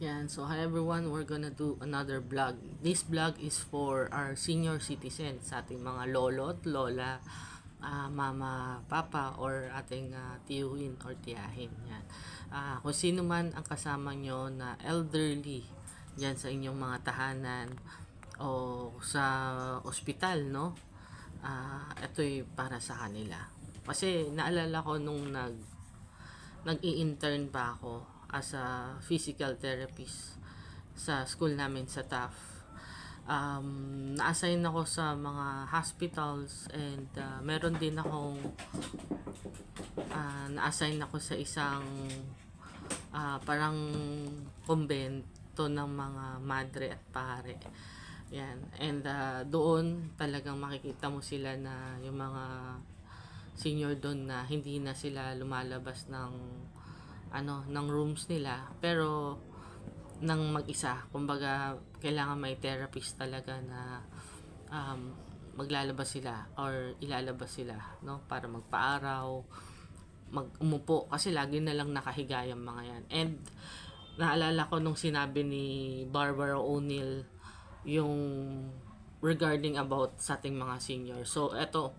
Yan, so hi everyone, we're gonna do another vlog. This vlog is for our senior citizens, sa ating mga lolo at lola, mama, papa, or ating tiyuhin or tiyahin. Yan. Kung sino man ang kasama nyo na elderly dyan sa inyong mga tahanan o sa ospital, no? Ito'y para sa kanila. Kasi naalala ko nung nag-i-intern pa ako as a physical therapist sa school namin sa TAF. Na-assign ako sa mga hospitals and meron din akong na-assign ako sa isang parang kumbento ng mga madre at pare. Yan. And doon talagang makikita mo sila na yung mga senior doon na hindi na sila lumalabas ng rooms nila, pero nang mag-isa, kumbaga kailangan may therapist talaga na maglalabas sila or ilalabas sila, no, para magpaaraw, umupo kasi lagi na lang nakahiga yung mga yan. And naalala ko nung sinabi ni Barbara O'Neill yung regarding about sa ating mga senior. So eto,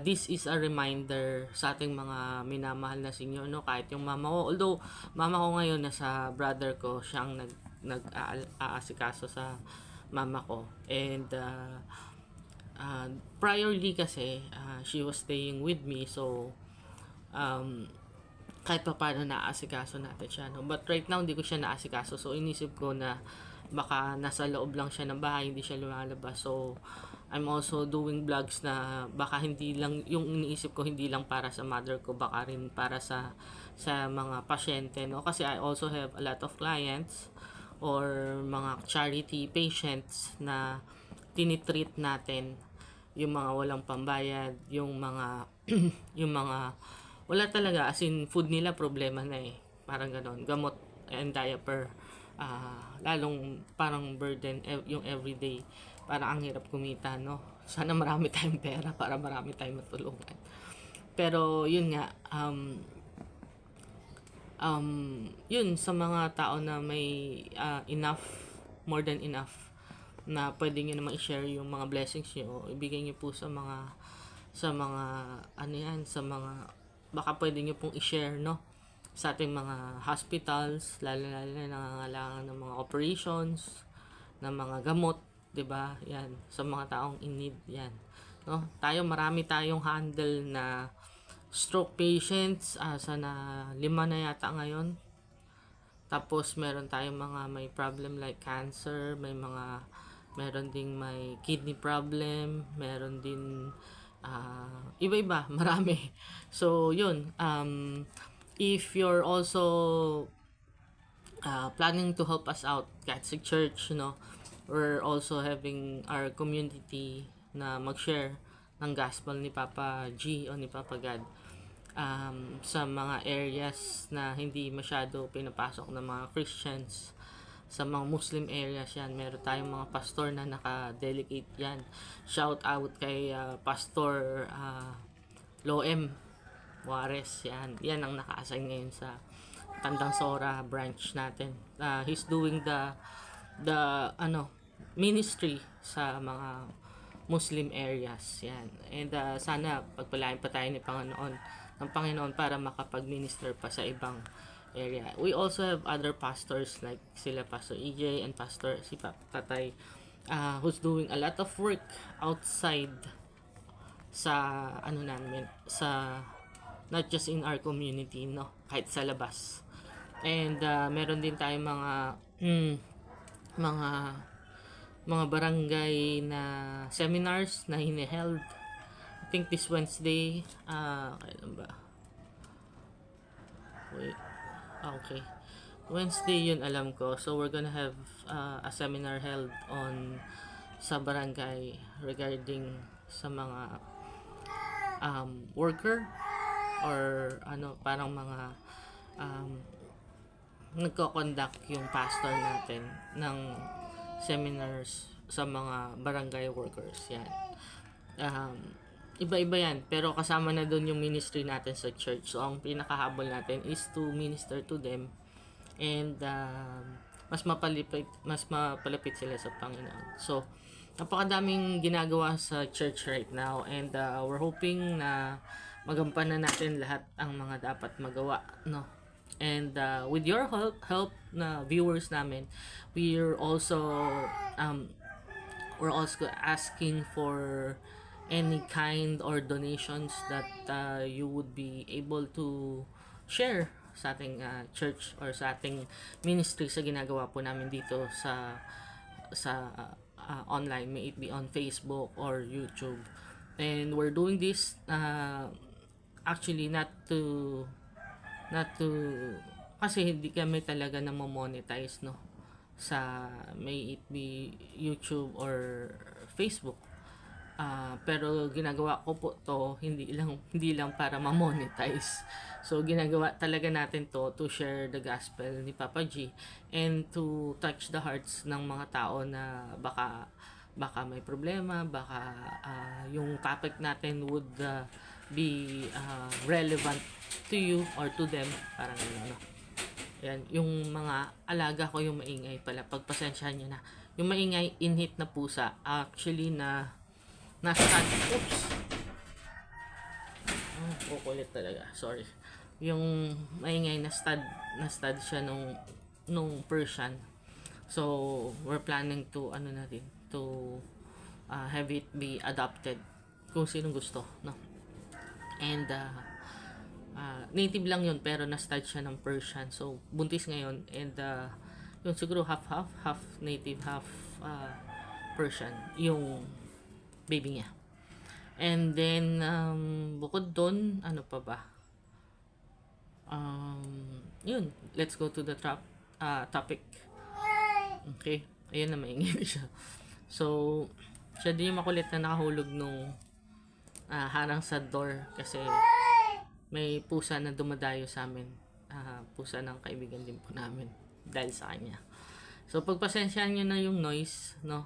this is a reminder sa ating mga minamahal na senior, no, kahit yung mama ko, although mama ko ngayon nasa brother ko, siyang aasikaso sa mama ko. And priorly kasi she was staying with me, so kahit pa paano naasikaso natin siya, no? But right now, hindi ko siya naasikaso. So, inisip ko na baka nasa loob lang siya ng bahay, hindi siya lumalabas. So, I'm also doing vlogs na baka hindi lang, yung iniisip ko hindi lang para sa mother ko, baka rin para sa mga pasyente, no? Kasi I also have a lot of clients or mga charity patients na tinitreat natin, yung mga walang pambayad, yung mga yung mga wala talaga, as in food nila problema na eh, parang ganon, gamot and diaper, lalong parang burden yung everyday, parang ang hirap kumita, no? Sana marami tayong pera para marami tayong matulungan, pero yun nga, yun sa mga tao na may enough, more than enough, na pwede nyo naman i-share yung mga blessings nyo, ibigay nyo po sa mga ano yan, sa mga baka pwede nyo pong i-share, no, sa ating mga hospitals, lalo na nangangailangan ng mga operations, ng mga gamot, 'di ba? Yan sa mga taong in need yan, no? Marami tayong handle na stroke patients, sana 5 na yata ngayon. Tapos meron tayong mga may problem like cancer, meron ding may kidney problem, meron din iba-iba, marami. So, yun. If you're also planning to help us out, kahit sa church, no, we're also having our community na mag-share ng gospel ni Papa G o ni Papa God sa mga areas na hindi masyado pinapasok ng mga Christians. Sa mga Muslim areas yan, meron tayong mga pastor na naka-delegate yan. Shout out kay Pastor Loem Juarez, yan ang naka-assign ngayon sa Tandang Sora branch natin. He's doing the ministry sa mga Muslim areas, yan. And sana pagpalain pa tayo ng Panginoon para makapag-minister pa sa ibang area. We also have other pastors like sila Pastor EJ and Pastor si Tatay, who's doing a lot of work outside sa namin, sa not just in our community, no, kahit sa labas. And meron din tayong mga mga barangay na seminars na hiniheld. I think this Wednesday, kailan ba? Wait. Okay. Wednesday yun alam ko. So we're gonna have a seminar held on sa barangay regarding sa mga worker or parang mga nagko-conduct yung pastor natin ng seminars sa mga barangay workers, yan. Iba-iba yan, pero kasama na doon yung ministry natin sa church. So ang pinakahabol natin is to minister to them and mas mapalapit sila sa Panginoon. So, napakadaming ginagawa sa church right now, and we're hoping na magampanan natin lahat ang mga dapat magawa, no? And with your help na viewers namin, we're also um, we're also asking for any kind or donations that you would be able to share sa ating church or sa ating ministry sa ginagawa po namin dito sa online, may it be on Facebook or YouTube. And we're doing this actually not to kasi hindi kami talaga na monetize, no, sa may it be YouTube or Facebook. Pero ginagawa ko po to hindi lang para ma-monetize. So ginagawa talaga natin to share the gospel ni Papa G and to touch the hearts ng mga tao na baka may problema, baka yung topic natin would be relevant to you or to them, parang ano. Yan, yung mga alaga ko yung maingay pala, pagpasensyahan nyo na. Yung maingay, inhit na pusa, actually nasa oops. Kukulit talaga, sorry. Yung maingay na stud siya nung Persian. So, we're planning to have it be adopted kung sinong gusto, no? And native lang yun pero na-stud siya ng Persian. So, buntis ngayon, and yun siguro half native, half Persian yung baby niya. And then bukod doon, ano pa ba? Yun, let's go to the topic. Okay, ayun na, maingay siya. So, siya din yung makulit na nakahulog nung harang sa door kasi may pusa na dumadayo sa amin. Pusa ng kaibigan din po namin dahil sa kanya. So, pagpasensyahan nyo na yung noise, no?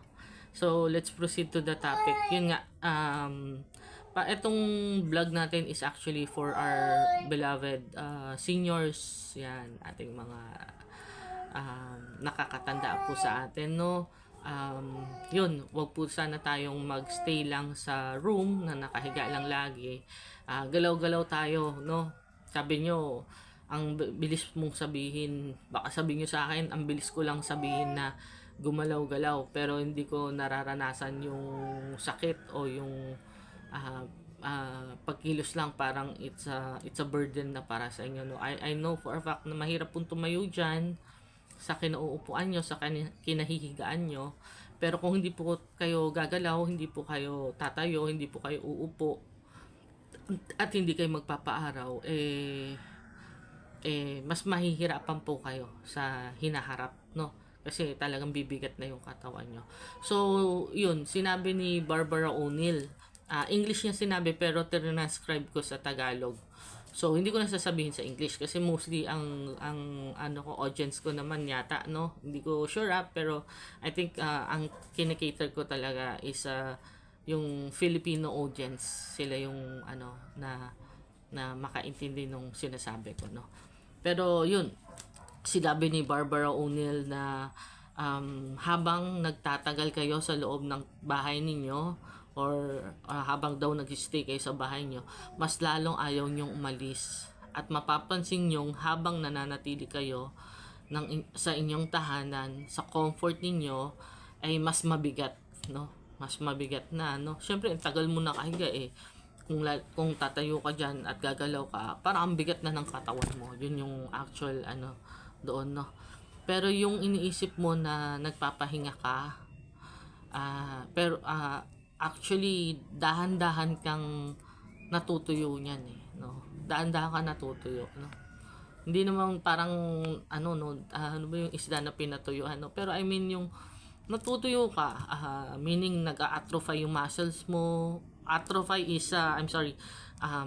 So, let's proceed to the topic. Yun nga, itong vlog natin is actually for our beloved seniors. Yan, ating mga nakakatanda po sa atin, no? Yun, wag po sana tayong magstay lang sa room na nakahiga lang lagi. Galaw-galaw tayo, no? Sabi nyo, ang bilis mong sabihin, baka sabihin nyo sa akin, ang bilis ko lang sabihin na gumalaw-galaw, pero hindi ko nararanasan yung sakit o yung pagkilos lang, parang it's a burden na para sa inyo, no? I know for a fact na mahirap pong tumayo dyan sa kinauupuan nyo, sa kinahihigaan nyo, pero kung hindi po kayo gagalaw, hindi po kayo tatayo, hindi po kayo uupo, at hindi kayo magpapaaraw, mas mahihirapan po kayo sa hinaharap, no? Kasi talagang bibigat na yung katawan nyo. So, yun, sinabi ni Barbara O'Neill. English niya sinabi pero transcribe ko sa Tagalog. So, hindi ko na sasabihin sa English kasi mostly ang audience ko naman yata, no? Hindi ko sure pero I think ang kinikater ko talaga is yung Filipino audience. Sila yung na makaintindi nung sinasabi ko, no? Pero yun, sinabi ni Barbara O'Neill na habang nagtatagal kayo sa loob ng bahay ninyo or habang daw nag-stay kayo sa bahay nyo, mas lalong ayaw nyong umalis. At mapapansin nyong habang nananatili kayo sa inyong tahanan, sa comfort ninyo, ay mas mabigat, no? Mas mabigat na, no? Siyempre, tagal mo nakahiga kung tatayo ka dyan at gagalaw ka, parang ang bigat na ng katawan mo. Yun yung actual doon, no? Pero yung iniisip mo na nagpapahinga ka, pero actually dahan-dahan kang natutuyo niyan, no? Dahan-dahan ka natutuyo, no? Hindi naman parang ano ba yung isda na pinatuyuan, no? Pero I mean yung natutuyo ka, meaning nag-atrophy yung muscles mo. Atrophy is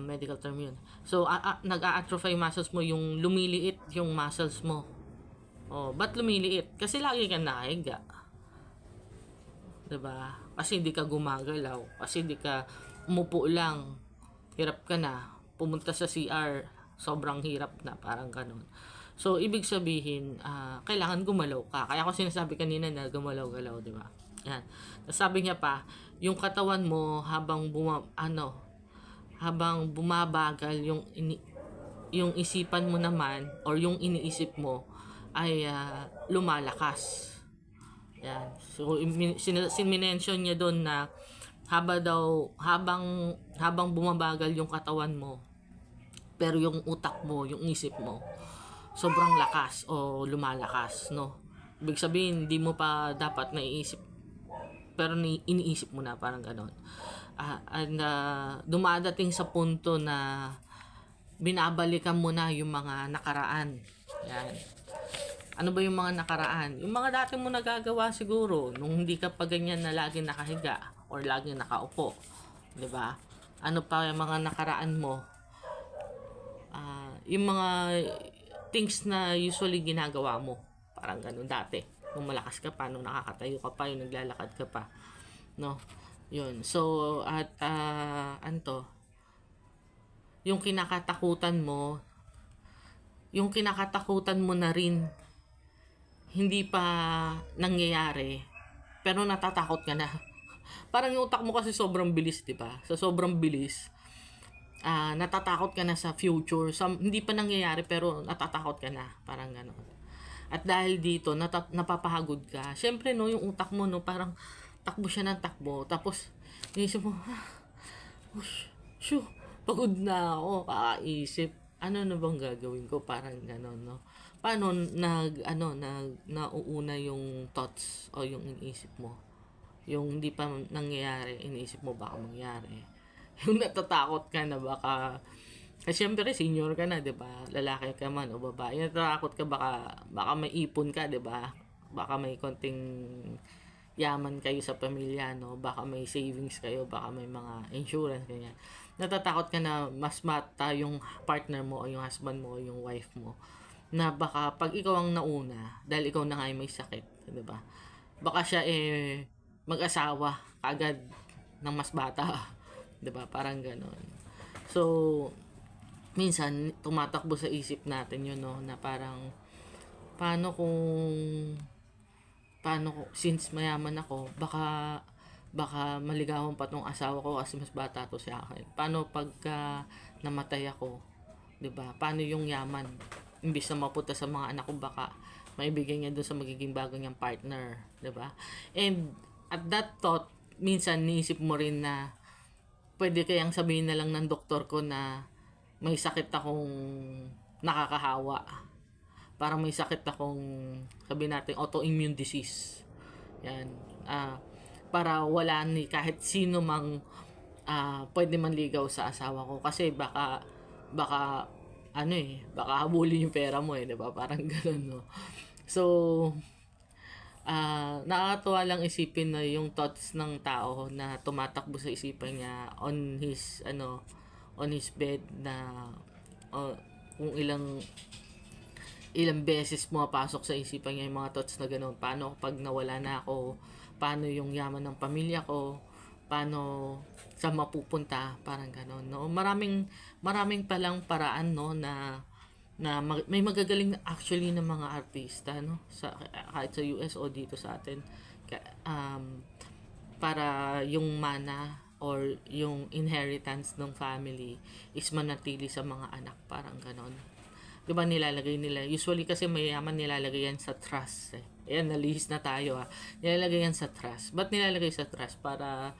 medical term yun. So nag-atrophy yung muscles mo, yung lumiliit yung muscles mo. Ba't lumiliit? Kasi lagi kang nakahiga. 'Di ba? Kasi hindi ka gumagalaw, kasi hindi ka umupo lang. Hirap ka na pumunta sa CR, sobrang hirap na, parang ganun. So, ibig sabihin, kailangan gumalaw ka. Kaya ako sinasabi kanina na gumalaw-galaw, di ba? Yan. Tapos sabi niya pa, yung katawan mo habang bumabagal yung isipan mo naman or yung iniisip mo ay lumalakas. Yan. So, sinmention niya doon na habang bumabagal yung katawan mo, pero yung utak mo, yung isip mo, sobrang lakas o lumalakas, no? Ibig sabihin, hindi mo pa dapat naiisip, pero iniisip mo na, parang ganon. Dumadating sa punto na binabalikan mo na yung mga nakaraan. Yan. Ano ba yung mga nakaraan? Yung mga dati mo nagagawa siguro nung hindi ka pa ganyan na lagi nakahiga or lagi nakaupo. 'Di ba? Ano pa yung mga nakaraan mo? Yung mga things na usually ginagawa mo. Parang ganun dati. Nung malakas ka pa, nung nakakatayo ka pa, yung naglalakad ka pa. No? Yun. So, yung kinakatakutan mo na rin hindi pa nangyayari, pero natatakot ka na. Parang yung utak mo kasi sobrang bilis, di ba? Sa sobrang bilis, natatakot ka na sa future. Hindi pa nangyayari, pero natatakot ka na. Parang gano'n. At dahil dito, napapahagod ka. Siyempre, no, yung utak mo, no, parang takbo siya ng takbo. Tapos, inisip mo, pagod na ako, kakaisip. Ano na bang gagawin ko? Parang gano'n, no? Paano nauuna yung thoughts o yung iniisip mo? Yung hindi pa nangyayari, iniisip mo baka mangyari. Yung natatakot ka na baka, kasi syempre senior ka na, 'di ba? Lalaki ka man o babae, natatakot ka baka may ipon ka, 'di ba? Baka may konting yaman kayo sa pamilya, no? Baka may savings kayo, baka may mga insurance ganyan. Natatakot ka na mas mata yung partner mo o yung husband mo o yung wife mo, na baka pag ikaw ang nauna, dahil ikaw na nga may sakit, 'di ba? Baka siya mag-asawa agad ng mas bata, 'di ba? Parang ganoon. So, minsan tumatakbo sa isip natin 'yun, no, na parang paano kung since mayaman ako, baka maligawan pa tong asawa ko kasi mas bata to sa akin. Paano pagka namatay ako, 'di ba? Paano yung yaman? Imbis na mapunta sa mga anak ko, baka maibigay niya doon sa magiging bago niyang partner, 'di ba? And at that thought, minsan niisip mo rin na pwede kayang sabihin na lang ng doktor ko na may sakit akong nakakahawa. Parang may sakit akong, sabihin natin, autoimmune disease. Yan. Para wala ni kahit sino mang pwede manligaw sa asawa ko. Kasi baka habulin yung pera mo, 'di ba? Parang gano'n, no? So, nakakatuwa lang isipin na yung thoughts ng tao na tumatakbo sa isipan niya on his bed, na kung ilang beses pumapasok sa isipan niya yung mga thoughts na gano'n. Paano pag nawala na ako? Paano yung yaman ng pamilya ko? Paano sa mapupunta? Parang gano'n, no? Maraming palang paraan, no, na may magagaling actually ng mga artista, no, kahit sa US o dito sa atin, para yung mana or yung inheritance ng family is manatili sa mga anak, parang ganon. Diba nilalagay nila, usually kasi mayaman, nilalagay yan sa trust, Ayan, nalihis na tayo, nilalagay yan sa trust. Ba't nilalagay sa trust? Para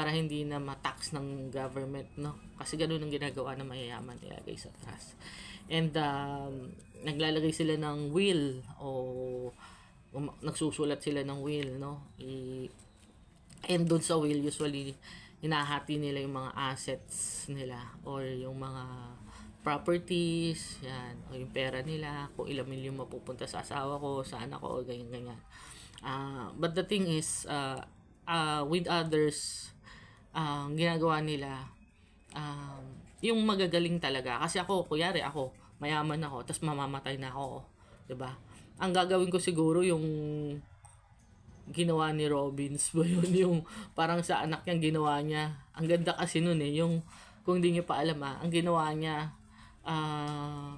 hindi na matax ng government, no? Kasi ganoon ang ginagawa ng mayayaman, nilalagay sa trust. And naglalagay sila ng will, o nagsusulat sila ng will, no? And doon sa will, usually hinahati nila yung mga assets nila or yung mga properties, yan, o yung pera nila, kung ilang milyon mapupunta sa asawa ko, sa anak ko, ganyan-ganyan. But the thing is, with others, ginagawa nila, yung magagaling talaga. Kasi ako, kuyari ako, mayaman ako, tapos mamamatay na ako, 'di ba? Ang gagawin ko siguro yung ginawa ni Robbins ba yun, yung parang sa anak niya ginawa niya. Ang ganda kasi nun, yung kung hindi niyo pa alam, ang ginawa niya,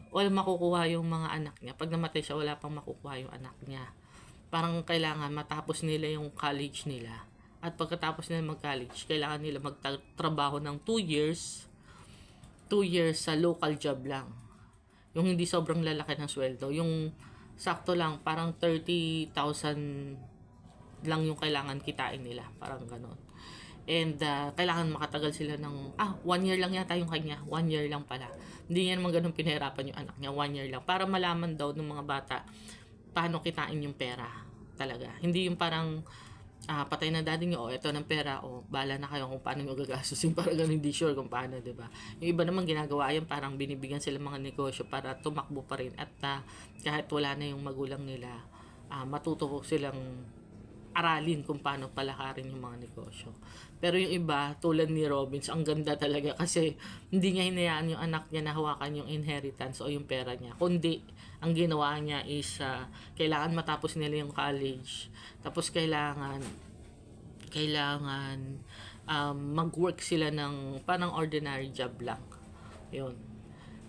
wala makukuha yung mga anak niya. Pag namatay siya, wala pang makukuha yung anak niya. Parang kailangan matapos nila yung college nila. At pagkatapos nila mag-college, kailangan nila magtrabaho ng 2 years, 2 years sa local job lang. Yung hindi sobrang lalaki ng sweldo. Yung sakto lang, parang 30,000 lang yung kailangan kitain nila. Parang ganon. And kailangan makatagal sila ng 1 year lang yata yung kanya, 1 year lang pala. Hindi niya naman ganun pinahirapan yung anak niya, 1 year lang para malaman daw ng mga bata paano kitain yung pera talaga. Hindi yung parang patay na daddy niyo, ito ng pera, bala na kayo kung paano nyo gagastusin, para ganun, hindi sure kung paano, di ba? Yung iba naman ginagawa yan, parang binibigyan sila mga negosyo para tumakbo pa rin at kahit wala na yung magulang nila, matuto silang aralin kung paano palakarin yung mga negosyo. Pero yung iba, tulad ni Robbins, ang ganda talaga kasi hindi niya hinayaan yung anak niya na hawakan yung inheritance o yung pera niya. Kundi, ang ginawa niya is kailangan matapos nila yung college. Tapos kailangan mag-work sila ng parang ordinary job lang. Yun.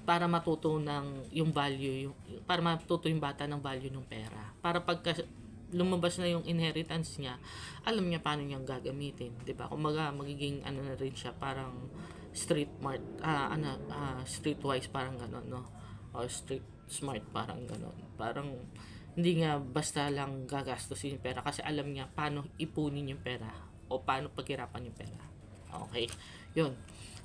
Para matuto ng yung value, para matuto yung bata ng value ng pera. Para pagka lumabas na yung inheritance niya, alam niya paano niyang gagamitin, 'di ba? Kumaga magiging na rin siya, parang streetwise, parang gano'n, no? O street smart, parang gano'n. Parang hindi nga basta lang gagastusin yung pera kasi alam niya paano ipunin yung pera o paano paghirapan yung pera. Okay. 'Yun.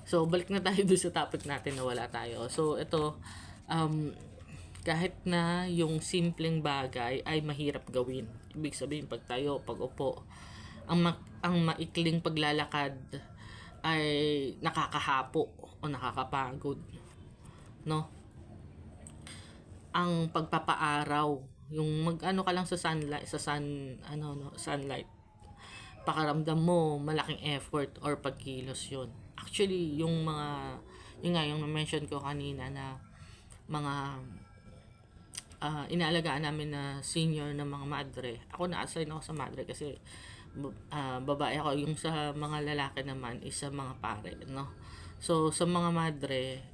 So balik na tayo doon sa topic natin na wala tayo. So ito, kahit na yung simpleng bagay ay mahirap gawin. Ibig sabihin, pag tayo, pag upo, ang maikling paglalakad ay nakakahapo o nakakapagod, no? Ang pagpapaaraw, yung mag-ano ka lang sa sunlight, pakaramdam mo malaking effort or pagkilos yun. Actually, yung na-mention ko kanina na mga inaalagaan namin na senior na mga madre. Ako na-assign ako sa madre kasi babae ako. Yung sa mga lalaki naman is sa mga pare, no? So, sa mga madre,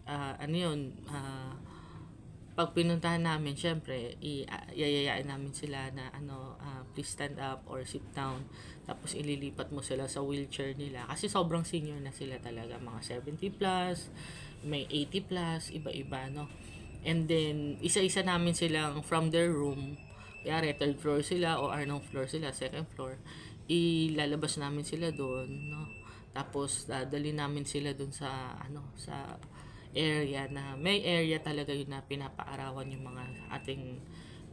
pag pinuntahan namin, syempre, yayayain namin sila na please stand up or sit down. Tapos ililipat mo sila sa wheelchair nila. Kasi sobrang senior na sila talaga. Mga 70 plus, may 80 plus, iba-iba, no? And then, isa-isa namin silang from their room, kaya third floor sila o anong floor sila, second floor, ilalabas namin sila doon, no? Tapos, dali namin sila doon sa area na, may area talaga yun na pinapaarawan yung mga ating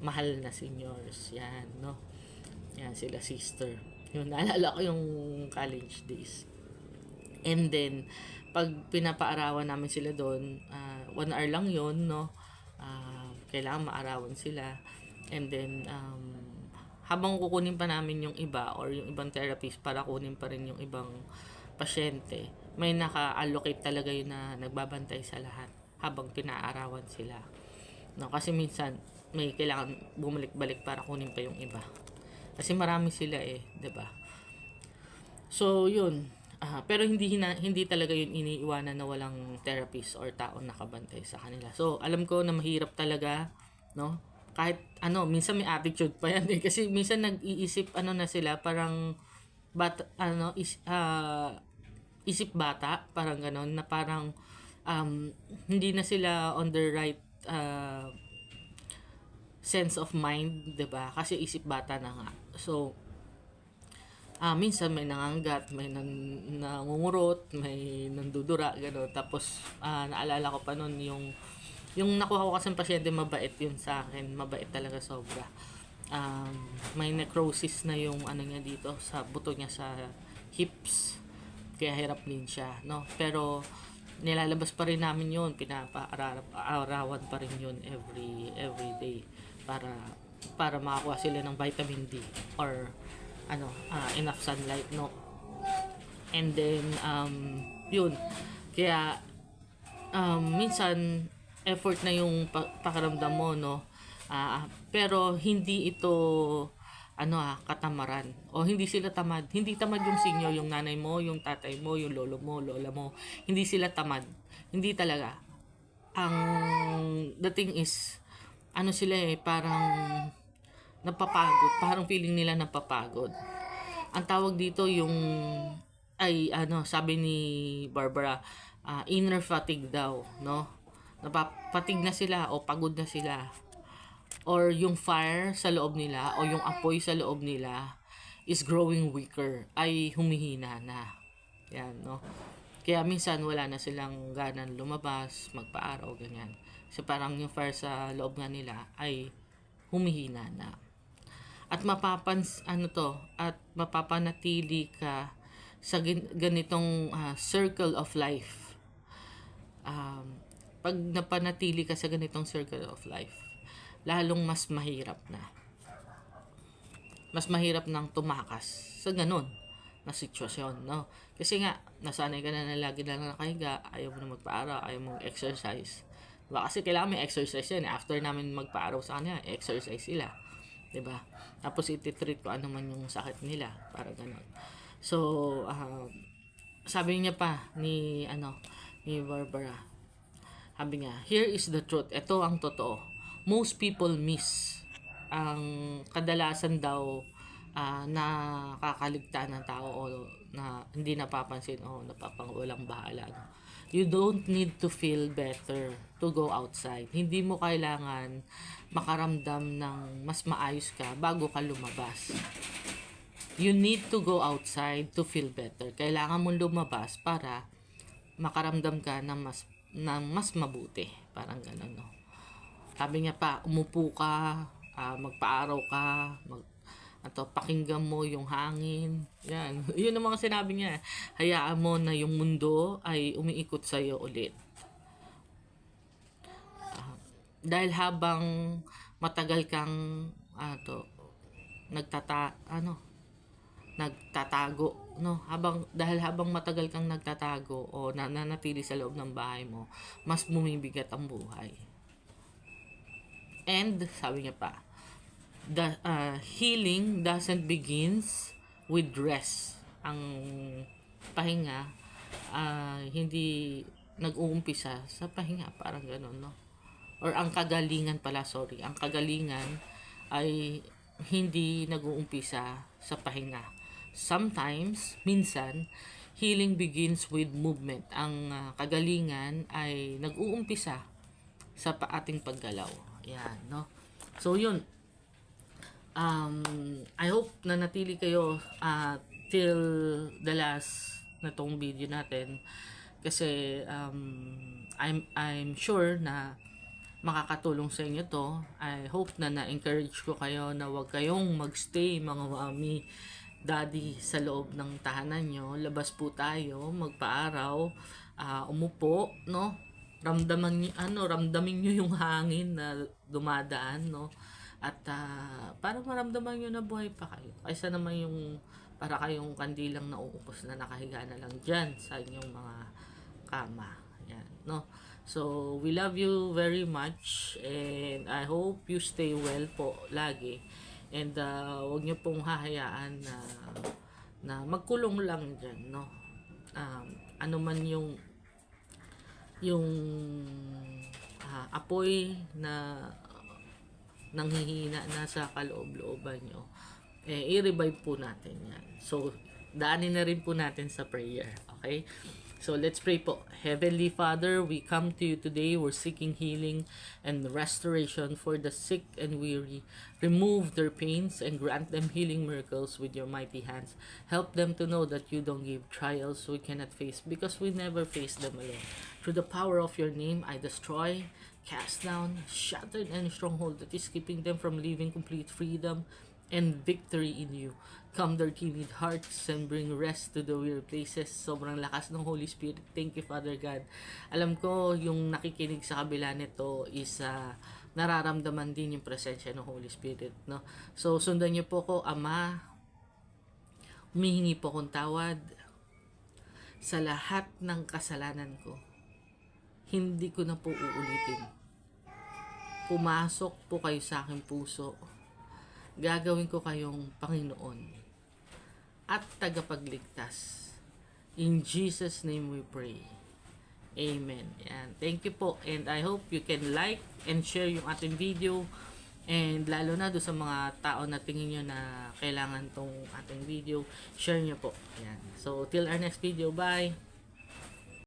mahal na seniors. Yan, no? Yan, sila sister. Yun, naalala ko yung college days. And then, pag pinapaarawan namin sila doon, 1 hour lang yun, no? Kailangan maarawan sila. And then, habang kukunin pa namin yung iba or yung ibang therapist para kunin pa rin yung ibang pasyente, may naka-allocate talaga yun na nagbabantay sa lahat habang pinaarawan sila. No, kasi minsan may kailangan bumalik-balik para kunin pa yung iba. Kasi marami sila 'di ba? So, yun. Pero hindi talaga yun iniiwanan na walang therapist or taong nakabantay sa kanila. So, alam ko na mahirap talaga, no? Kahit minsan may attitude pa yan kasi minsan nag-iisip na sila, parang isip bata, parang ganon, na parang hindi na sila on the right sense of mind, 'di ba? Kasi isip bata na nga. So, minsan may nangangagat, may nangungurot, may nandudura, gano'n. Tapos, naalala ko pa noon yung nakuha ko kasi ng pasyente, mabait yun sa akin. Mabait talaga, sobra. May necrosis na yung niya dito, sa buto niya sa hips. Kaya hirap din siya, no? Pero, nilalabas pa rin namin yun. Pinapaarawan pa rin yun every day. Para makakuha sila ng vitamin D or enough sunlight, no? And then yun, kaya minsan effort na yung pakiramdam mo, no? Pero hindi ito katamaran, o hindi sila tamad. Hindi tamad yung senior, yung nanay mo, yung tatay mo, yung lolo mo, lola mo. Hindi sila tamad, hindi talaga. ang the thing is, ano sila parang napapagod, parang feeling nila napapagod. Ang tawag dito yung, sabi ni Barbara, inner fatigue daw, no? Napapatig na sila o pagod na sila. Or yung fire sa loob nila o yung apoy sa loob nila is growing weaker, ay humihina na. Yan, no? Kaya minsan wala na silang ganan lumabas, magpa-araw, ganyan. So parang yung fire sa loob nga nila ay humihina na. At mapapanatili ka sa ganitong circle of life. Pag napanatili ka sa ganitong circle of life, lalong mas mahirap na. Mas mahirap nang tumakas sa ganun na sitwasyon, no? Kasi nga, nasanay ka na lagi na nakahiga, ayaw mo na magpa-araw, ayaw mo exercise. Diba? Kasi kailangan may exercise yan. After namin magpa-araw sa kanya, exercise sila. Diba? Tapos ititreat ko ano man yung sakit nila. Para ganun. So, sabi niya pa ni Barbara, sabi niya, here is the truth. Ito ang totoo. Most people miss ang kadalasan daw na kakaligtaan ng tao o na hindi napapansin o walang bahala. No? You don't need to feel better to go outside. Hindi mo kailangan makaramdam ng mas maayos ka bago ka lumabas. You need to go outside to feel better. Kailangan mong lumabas para makaramdam ka ng mas mabuti. Parang gano'n, no? Sabi niya pa, umupo ka, magpa-araw ka, pakinggan mo yung hangin. Yan. Yun ang mga sinabi niya. Hayaan mo na yung mundo ay umiikot sa iyo ulit. Dahil habang matagal kang nagtatago, no? Habang matagal kang nagtatago o nananatili sa loob ng bahay mo, mas bumibigat ang buhay. And sabi niya pa, the healing doesn't begins with rest. Ang pahinga hindi nag-uumpisa sa pahinga, parang gano'n, no? Or ang kagalingan pala, sorry. Ang kagalingan ay hindi nag-uumpisa sa pahinga. Sometimes, minsan, healing begins with movement. Ang kagalingan ay nag-uumpisa sa ating paggalaw. Yan, no? So, yun. I hope na natili kayo till the last na tong video natin. Kasi, I'm sure na makakatulong sa inyo to. I hope na na-encourage ko kayo na huwag kayong magstay mga mami, daddy sa loob ng tahanan nyo. Labas po tayo, magpa-araw, umupo, no? Ramdamin nyo yung hangin na dumadaan, no? At para maramdaman nyo na buhay pa kayo. Kaysa naman yung para kayong kandilang nauupos na nakahiga na lang dyan sa inyong mga kama. Yan, no? So, we love you very much and I hope you stay well po lagi. And huwag niyo pong hahayaan na magkulong lang dyan, no? Ano man yung apoy na nanghihina na sa kaloob-looban nyo, i-revive po natin yan. So, daanin na rin po natin sa prayer. Okay? So, let's pray po. Heavenly Father, we come to you today. We're seeking healing and restoration for the sick and weary. Remove their pains and grant them healing miracles with your mighty hands. Help them to know that you don't give trials we cannot face because we never face them alone. Through the power of your name, I destroy, cast down, shattered any stronghold that is keeping them from living complete freedom and victory in you. Calm their timid hearts and bring rest to the weary places. Sobrang lakas ng Holy Spirit. Thank you, Father God. Alam ko, yung nakikinig sa kabila nito is nararamdaman din yung presensya ng Holy Spirit, no? So, sundan niyo po ko, Ama. Humihingi po kong tawad sa lahat ng kasalanan ko. Hindi ko na po uulitin. Pumasok po kayo sa aking puso. Gagawin ko kayong Panginoon at tagapagligtas. In Jesus' name we pray. Amen. Yan. Thank you po. And I hope you can like and share yung ating video. And lalo na do sa mga tao na tingin nyo na kailangan tong ating video, share nyo po. Yan. So, till our next video. Bye!